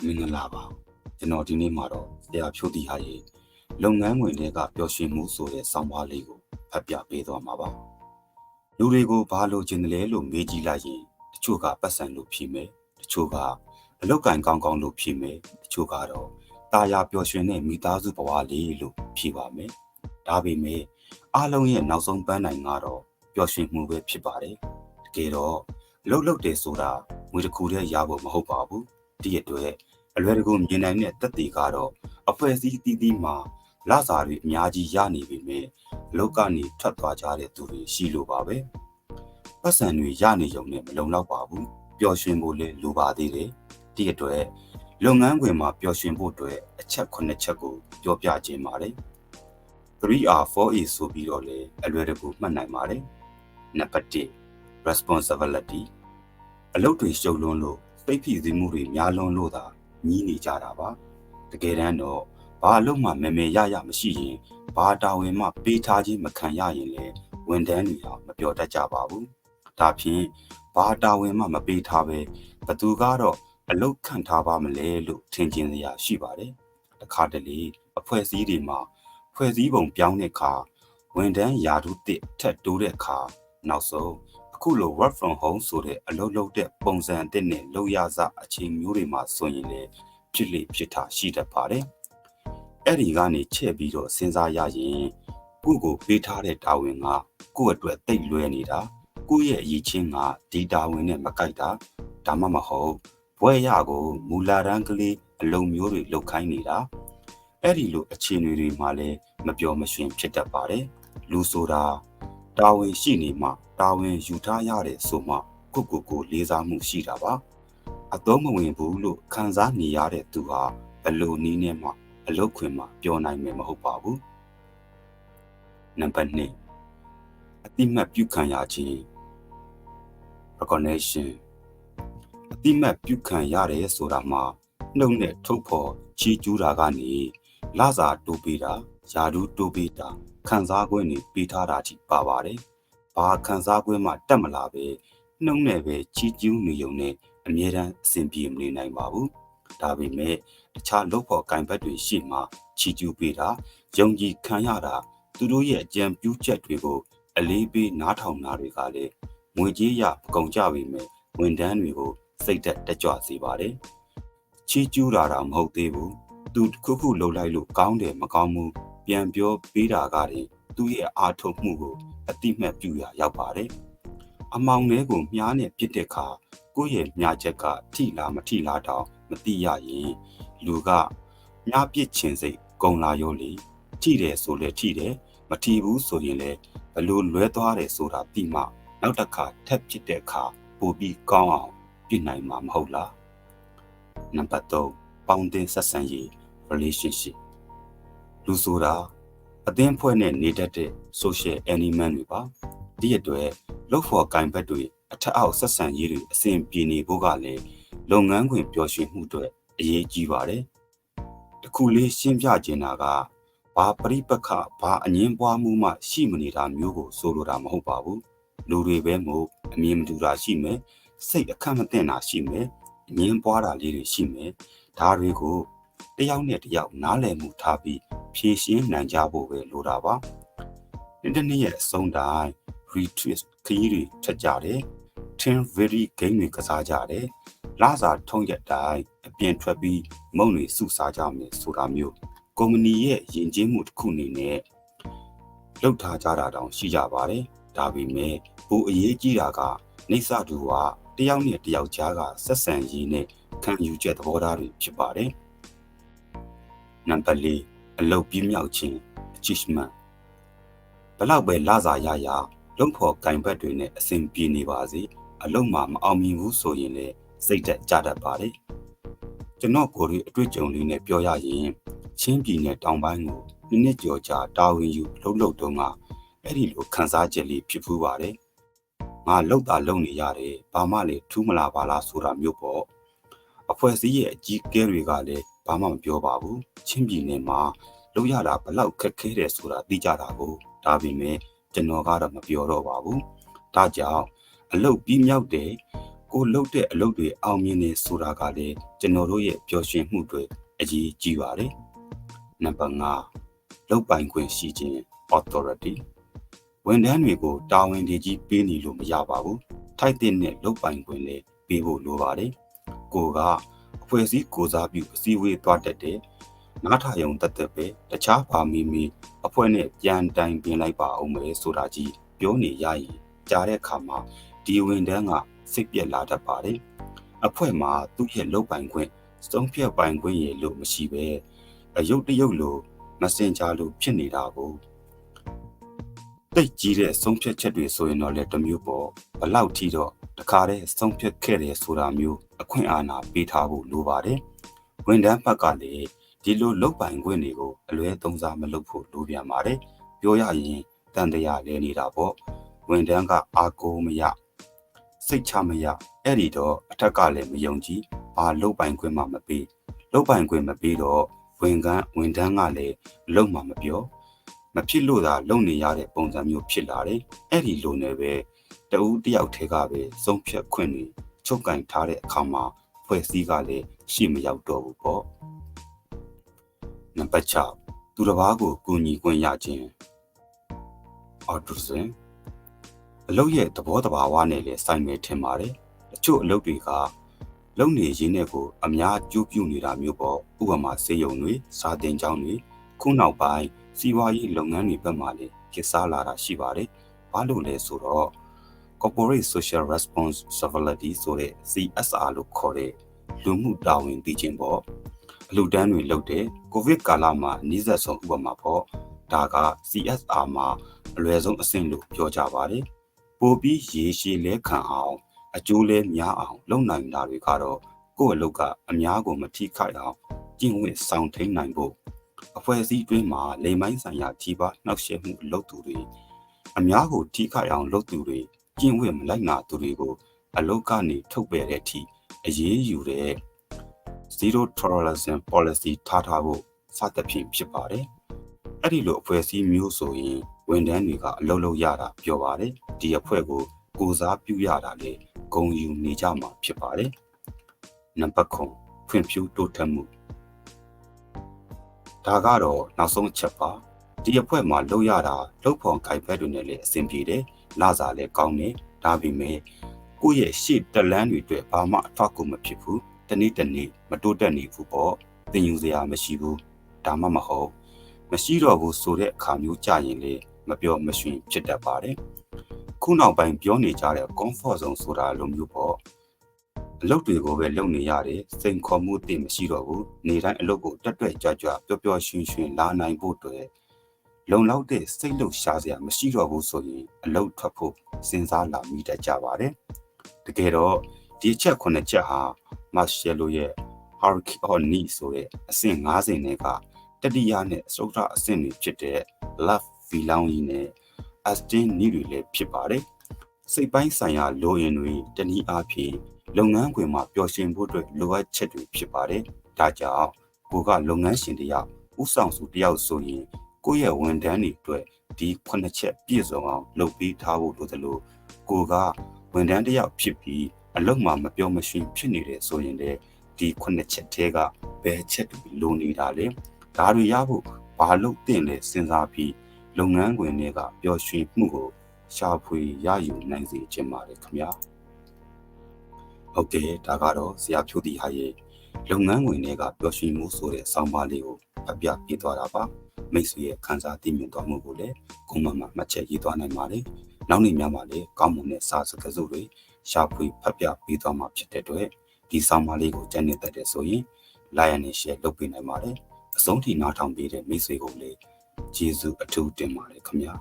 မင်္ဂလာပါကျွန်တော်ဒီနေ့မှာတော့ဆရာဖြိုးတီဟာရဲ့လုပ်ငန်းဝင်တွေကပျော်ရွှင်မှုဆိုတဲ့ဆောင်းပါးလေးကိုဖတ်ပြပေးသွားမှာပါလူတွေကိုဘာလို့ကျင်တယ်လဲလို့မေးကြည့်လိုက်ရင်တချို့ကပတ်စံလို့ဖြေမယ်တချို့ကအလောက်ကင်ကောင်းကောင်းလို့ဖြေမယ်တချို့ကတော့တာယာပျော်ရွှင်တဲ့မိသားစုဘဝလေးလို့ဖြေပါမယ်ဒါပေမဲ့အားလုံးရဲ့နောက်ဆုံးပန်းနိုင်ကတော့ပျော်ရွှင်မှုပဲဖြစ်ပါတယ်တကယ်တော့လှုပ်တယ်ဆိုတာငွေတစ်ခုတည်းရဖို့မဟုတ်ပါဘူးဒီအတွက်အလွယ်တကူမြင်နိုင်တဲ့သက်သေကတော့အဖွဲ့အစည်းအသီးသီးမှာလစာတွေအများကြီးရနေပေမဲ့အလုပ်ကနေထွက်သွားကြတဲ့သူတွေရှိလို့ပါပဲပတ်စံတွေရနေုံနဲ့မလုံလောက်ပါဘူးပျော်ရွှင်ဖို့လည်းလိုပါသေးတယ်ဒီအတွက်လုပ်ငန်းခွင်မှာပျော်ရွှင်ဖို့အတွက်အချက်9ချက်ကိုပြောပြခြင်းပါတယ် 3R 4A ဆိုပြီးတော့လည်းအလွယ်တကူမှတ်နိုင်ပါတယ်နံပါတ်1 responsibility အလုပ်တွေရှုပ်လွန်းလို့စိတ်ဖိစီးမှုတွေများလွန်းလို့သာညီးနေကြတာပါတကယ်တမ်းတော့ဘာအလုပ်မှမေရမရှိရင်ဘာတာဝန်မှပေးထားခြင်းမခံရရင်လည်းဝန်ထမ်းတွေဟာမပြောတတ်ကြပါဘူးဒါဖြင့်ဘာတာဝန်မှမပေးထားပဲဘသူကတော့အလုပ်ခံထားပါမလဲလို့ထင်ကျင်စရာရှိပါတယ်တခါတလေအဖွဲ့အစည်းတွေမှာဖွဲ့စည်းပုံပြောင်းတဲ့အခါဝန်ထမ်းယာတုတစ်ထက်တိုးတဲ့အခါနောက်ဆုံးအခုလို work from home ဆိုတဲ့အလုပ်လုပ်တဲ့ပုံစံအသစ်နဲ့လုပ်ရစအချိန်မျိုးတွေမှာဆိုရင်လည်းဖြစ်လေဖြစ်တာရှိတတ်ပါတယ်။အဲ့ဒီကနေချက်ပြီးတော့စဉ်းစားရရင်ကိုယ့်ကိုပေးထားတဲ့တာဝန်ကကိုယ့်အတွက်တိတ်လွဲနေတာကိုယ့်ရဲ့အရေးချင်းကဒီတာဝန်နဲ့မကိုက်တာဒါမှမဟုတ်ဘွဲရကိုမူလာတန်းကလေးအလုံးမျိုးတွေလောက်ခိုင်းနေတာအဲ့ဒီလိုအခြေအနေတွေမှာလည်းမပြောမရွှင်ဖြစ်တတ်ပါတယ်။လူဆိုတာတာဝန်ရှိနေမှတာဝန်ယူထားရတယ်ဆိုမှကိုလေးစားမှုရှိတာပါအတော့မဝင်ဘူးလို့ခံစားနေရတဲ့သူဟာဘလို့နည်းနဲ့မှအလုတ်ခွင်မှာပြောနိုင်မယ်မဟုတ်ပါဘူးနံပါတ်2အတိမတ်ပြုခံရခြင်း recognition အတိမတ်ပြုခံရတယ်ဆိုတာမှာနှုတ်နဲ့ထုတ်ဖော်ချီးကျူးတာကနေလစာတိုးပေးတာယာဒူးတိုးပေးတာခံစား권တွေပေးထားတာထိပါပါတယ်ဘာခံစား권မှတက်မလာပဲနှုတ်နဲ့ပဲချီးကျူးနေုံနဲ့အမြဲတမ်းအဆင်ပြေမနေနိုင်ပါဘူးဒါပေမဲ့တခြားလုပ်ဖို့ကံဘက်တွေရှိမှချီးကျူးပေးတာယုံကြည်ခံရတာသူတို့ရဲ့အကြံပြုချက်တွေကိုအလေးပေးနားထောင်တာတွေကလည်းငွေကြေးရပကုန်ကြပေမဲ့ဝန်ထမ်းတွေကိုစိတ်သက်တက်ကြွစေပါတယ်ချီးကျူးတာတော့မဟုတ်သေးဘူးသူခုလှုပ်လိုက်လို့ကောင်းတယ်မကောင်းဘူးပြန်ပြောပေးတာကတည်းသူ့ရဲ့အားထုတ်မှုကိုအတိမတ်ပြုရရောက်ပါတယ်အမောင်တွေကိုမြားနဲ့ပြစ်တဲ့အခါကိုယ့်ရဲ့မြားချက်ကထိလားမထိလားတောင်မသိရရင်လူကမြားပြစ်ချင်စိတ်ကုန်လာရောလေထိတယ်ဆိုလဲထိတယ်မထိဘူးဆိုရင်လည်းဘလို့လွဲသွားတယ်ဆိုတာသိမှနောက်တစ်ခါထပ်ဖြစ်တဲ့အခါပိုပြီးကောင်းအောင်ပြစ်နိုင်မှာမဟုတ်လားနံပါတ်3ပေါင်းတင်ဆက်ဆံရေး relationship လူဆိုတာအသင်းဖွဲ့နဲ့နေတတ်တဲ့ social animal တွေပါဒီအတွက်လုပ်ဖို့ကံဘက်တွေအထက်အောက်ဆက်ဆံရေးတွေအဆင်ပြေနေဖို့ကလည်းလုပ်ငန်းခွင်ပျော်ရွှင်မှုတွေအရေးကြီးပါတယ်တခုလေးရှင်းပြချင်တာကဘာပရိပက္ခဘာအငင်းပွားမှုမှရှိမနေတာမျိုးကိုဆိုလိုတာမဟုတ်ပါဘူးလူတွေပဲမို့အမြင်မတူတာရှိမယ်စိတ်အခက်မသင့်တာရှိမယ်အငင်းပွားတာလေးတွေရှိမယ်ဒါတွေကိုတယောက်နဲ့တယောက်နားလည်မှုထားပြီးဖြည့်ရှင်းနိုင်ကြဖို့ပဲလိုတာပါဒီနေ့ရဲ့အဆုံးတိုင်း retreat ခရီးတွေထက်ကြတယ်tin very game တွေကစားကြတယ်လစာထုံးရက်တိုင်းအပြင်ထွက်ပြီးမုံတွေစုစားကြမယ်ဆိုတာမျိုးကုမ္ပဏီရဲ့ယဉ်ကျေးမှုတစ်ခုအနေနဲ့လှုပ်ထားကြတာတောင်ရှိကြပါတယ်ဒါပေမဲ့ပိုအရေးကြီးတာကနေဆတူကတယောက်နဲ့တယောက်ကြားကဆက်ဆံရေးနဲ့ခံယူချက်သဘောထားတွေဖြစ်ပါတယ်နံပါတ်4အလုပ်ပြီးမြောက်ခြင်း achievement ဘလောက်ပဲလစာရလုံဖို့ကင်ဘက်တွေနဲ့အဆင်ပြေနေပါစေအလုံးမှာမအောင်မြင်ဘူးဆိုရင်လည်းစိတ်သက်ကြတတ်ပါတယ်ကျွန်တော်ကိုယ်တွေအတွေ့အကြုံလေးနဲ့ပြောရရင်ချင်းပြည်နယ်တောင်ပိုင်းကိုနှစ်ကျော်ကြာတာဝန်ယူလှုပ်တုန်းကအဲ့ဒီလိုခန်းစားချက်လေးဖြစ်ဖူးပါတယ်ငါလှုပ်တာလှုပ်နေရတယ်ဘာမှလည်းထူးမလာပါလားဆိုတာမျိုးပေါ့အဖွဲ့အစည်းရဲ့အကြီးအကဲတွေကလည်းဘာမှမပြောပါဘူးချင်းပြည်နယ်မှာလုပ်ရတာဘလောက်ခက်ခဲတယ်ဆိုတာသိကြတာကိုဒါပေမဲ့ကျွန်တော်ကတော့မပြောတော့ပါဘူးဒါကြောင့်အလုပ်ပြီးမြောက်တယ် ကိုလှုပ်တဲ့အလုပ်တွေအောင်မြင်နေဆိုတာကလည်းကျွန်တော်တို့ရဲ့ပျော်ရွှင်မှုတွေအရေးကြီးပါတယ်နံပါတ်5လုပ်ပိုင်ခွင့်ရှိခြင်း authority ဝန်ထမ်းတွေကိုတာဝန်တွေကြီးပေးနေလို့မရပါဘူးထိုက်တဲ့နဲ့လုပ်ပိုင်ခွင့်လည်းပေးဖို့လိုပါတယ်ကိုကအဖွဲ့အစည်းကိုစားပြုအစည်းအဝေးသွားတတ်တယ်နားထယုံတတ်ပဲတခြားပါမီအဖွဲ့နဲ့ပြန်တိုင်ပင်လိုက်ပါအောင်မယ်ဆိုတာကြီးပြောနေရရင်ကြားတဲ့အခါမှာဒီဝန်ထမ်းကစိတ်ပြက်လာတတ်ပါတယ်အဖွဲ့မှာသူ့ရဲ့လုပ်ပိုင်ခွင့်စုံဖြတ်ပိုင်ခွင့်ရဲ့လို့မရှိပဲအယုတ်တယုတ်လို့မစင်ကြလို့ဖြစ်နေတာကိုတိတ်ကြီးတဲ့ဆုံးဖြတ်ချက်တွေဆိုရင်တော့လည်းတစ်မျိုးပေါ့ဘလောက်ထိတော့တခါတည်းဆုံးဖြတ်ခဲ့တယ်ဆိုတာမျိုးအခွင့်အာဏာပေးထားဖို့လိုပါတယ်ဝန်ထမ်းဘက်ကလည်းဒီလိုလုပ်ပိုင်ခွင့်တွေကိုအလွဲသုံးစားမလုပ်ဖို့လိုပြန်ပါတယ်ပြောရရင်တန်တရားလဲနေတာပေါ့ဝန်ထမ်းကအာကိုမရစိတ်ချမရအဲ့ဒီတော့အထက်ကလည်းမယုံကြည်ဘာလုပ်ပိုင်ခွင့်မှမပေးလုပ်ပိုင်ခွင့်မပေးတော့ဝန်ထမ်းကလည်းလုပ်မှမပြောမဖြစ်လို့သာလုပ်နေရတဲ့ပုံစံမျိုးဖြစ်လာတယ်အဲ့ဒီလိုနဲ့ပဲတဦးတယောက်ထဲကပဲဆုံးဖြတ်ခွင့်တွေချုပ်ကင်ထားတဲ့အခါမှာဖွဲ့စည်းကလည်းရှိမရောက်တော့ဘူးပေါ့နံပါတ်6သူတစ်ပါးကိုကူညီခွင့်ရခြင်း autism အလုပ်ရဲ့သဘောတဘာဝနဲ့လည်းဆိုင်မယ်ထင်ပါတယ်တချို့အလုပ်တွေကလုပ်နေရင်းနဲ့ကိုအများကျိုးပြုနေတာမျိုးပေါ့ဥပမာစေယုံတွေစာသင်ကျောင်းတွေခုနောက်ပိုင်းစီးပွားရေးလုပ်ငန်းတွေဘက်မှာလည်းခေတ်စားလာတာရှိပါတယ်ဘာလို့လဲဆိုတော့ corporate social responsibility ဆိုတဲ့ CSR လို့ခေါ်တဲ့လူမှုတာဝန်သိခြင်းပေါ့အလူတန်းတွေလုပ်တဲ့ကိုဗစ်ကာလမှာနှိစက်ဆုံးဥပမာပေါ့ဒါက CSR မှာအလွယ်ဆုံးအဆင့်လို့ပြောကြပါတယ်ပိုပြီးရေရှည်လဲခံအောင်အကျိုးလဲများအောင်လုပ်နိုင်တာတွေကတော့ကိုယ့်အလုပ်ကအများကိုမထိခိုက်အောင်ကျင့်ဝတ်ဆောင်ထိန်နိုင်ဖို့အဖွဲ့အစည်းတွင်းမှာလိမ်မိုင်းဆိုင်ရာထိပါနှောက်ယှက်မှုလုပ်သူတွေအများကိုထိခိုက်အောင်လုပ်သူတွေကျင့်ဝတ်မလိုက်နာသူတွေကိုအလုပ်ကနေထုတ်ပယ်တဲ့အထိအရေးယူတဲ့ zero tolerance policy ထားဖို့စသဖြင့်ဖြစ်ပါတယ်။အဲ့ဒီလိုအဖွဲ့အစည်းမျိုးဆိုရင်ဝန်ထမ်းတွေကအလုပ်လုပ်ရတာပြောပါတယ်။ဒီအဖွဲ့ကိုကိုစားပြုရတာလေဂုဏ်ယူနေကြမှာဖြစ်ပါတယ်။နံပါတ်9ဖွံ့ဖြိုးတိုးတက်မှုဒါကတော့နောက်ဆုံးချက်ပါဒီအဖွဲ့မှာလုပ်ရတာလုပ်ဖော်ခိုင်ဖက်တွေနဲ့လည်းအဆင်ပြေတယ်လစာလည်းကောင်းတယ်ဒါပေမဲ့ကိုယ့်ရဲ့ရှေ့တက်လန်းတွေအတွက်ဘာမှအထောက်အကူမဖြစ်ဘူးတနေ့မတိုးတက်နေဘူးပေါ့သင်ယူစရာမရှိဘူးဒါမှမဟုတ်မရှိတော့ဘူးဆိုတဲ့အခါမျိုးကြရင်လေမပြောမရွှင်ဖြစ်တတ်ပါတယ်ခုနောက်ပိုင်းပြောနေကြတဲ့ comfort zone ဆိုတာလိုမျိုးပေါ့အလုပ်တွေကိုပဲလုပ်နေရတယ်စိန်ခေါ်မှုတည်မရှိတော့ဘူးနေတိုင်းအလုပ်ကိုတက်ကြွပျော်ရွှင်လာနိုင်ဖို့အတွက်လုံလောက်တဲ့စိတ်လှုပ်ရှားစရာမရှိတော့ဘူးဆိုရင်အလုပ်ထွက်ဖို့စဉ်းစားလာမိတတ်ကြပါတယ်တကယ်တော့ဒီချက်9ချက်ဟာ Marshall ရဲ့ Hierarchy of Needs ဆိုတဲ့အဆင့်50နဲ့ကတတိယနဲ့စတုတ္ထအဆင့်တွေဖြစ်တဲ့ Love Belonging နဲ့ Esteem Need တွေလည်းဖြစ်ပါတယ်စိတ်ပိုင်းဆိုင်ရာလိုအင်တွေတနည်းအားဖြင့်လုပ်ငန်းခွင်မှာပျော်ရွှင်ဖို့အတွက်လိုအပ်ချက်တွေဖြစ်ပါတယ်ဒါကြောင့်ကိုကလုပ်ငန်းရှင်တယောက်ဥဆောင်စုတယောက်ဆိုရင်ကိုယ့်ရဲ့ဝန်ထမ်းတွေအတွက်ဒီ9ချက်ပြည့်စုံအောင်လုပ်ပေးထားဖို့လိုသလိုကိုကဝန်ထမ်းတယောက်ဖြစ်ပြီးအလုပ်မှာမပြောမရွှင်ဖြစ်နေတယ်ဆိုရင်လည်းဒီ9ချက်ထဲကဘယ်ချက်တွေလိုနေတာလဲဒါတွေရဖို့ဘာလို့တင်လဲစဉ်းစားပြီးလုပ်ငန်းခွင်တွေကပျော်ရွှင်မှုကိုရှာဖွေရယူနိုင်စေခြင်းပါတယ်ခင်ဗျာဟုတ်ကဲ့ဒါကတော့ဆရာဖြိုးတီဟာရဲ့လုပ်ငန်းခွင်တွေကပျော်ရွှင်မှုဆိုတဲ့ဆောင်းပါးလေးကိုဖတ်ပြပေးသွားတာပါမိတ်ဆွေရဲ့ခန်းစားသိမြင်သွားမှုကိုလည်းခုမှမှတ်ချက်ရေးသွားနိုင်ပါလေနောက်နေ့များမှာလည်းကောင်းမွန်တဲ့စာစကားစုတွေရှာဖွေဖတ်ပြပေးသွားမှာဖြစ်တဲ့အတွက်ဒီဆောင်းပါးလေးကိုကြံ့နေတတ်တဲ့ဆိုရင် like and share လုပ်ပေးနိုင်ပါတယ်အဆုံးထိနားထောင်ပေးတဲ့မိတ်ဆွေကိုလည်းကျေးဇူးအထူးတင်ပါတယ်ခင်ဗျာ